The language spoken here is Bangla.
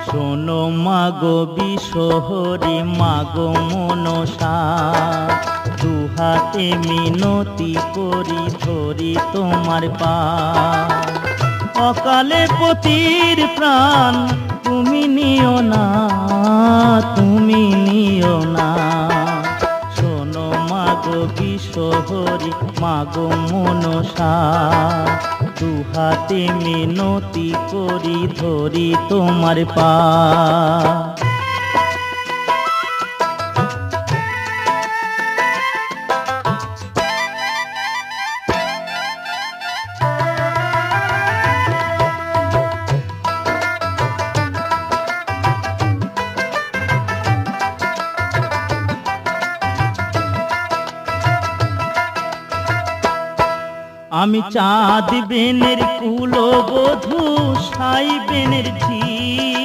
শোনো মাগো বিশহরি মাগো মনসা, দুহাতে মিনতি করি ধরি তোমার পা। অকালে পতির প্রাণ তুমি নিও না, তুমি নিও না। শোনো মাগো বিশহরি মাগো মনসা, দুহাতে মিনতি করি ধরি তোমার পা। আমি চাঁদ বেনের কুলবধূ, সাই বেনের ঝি।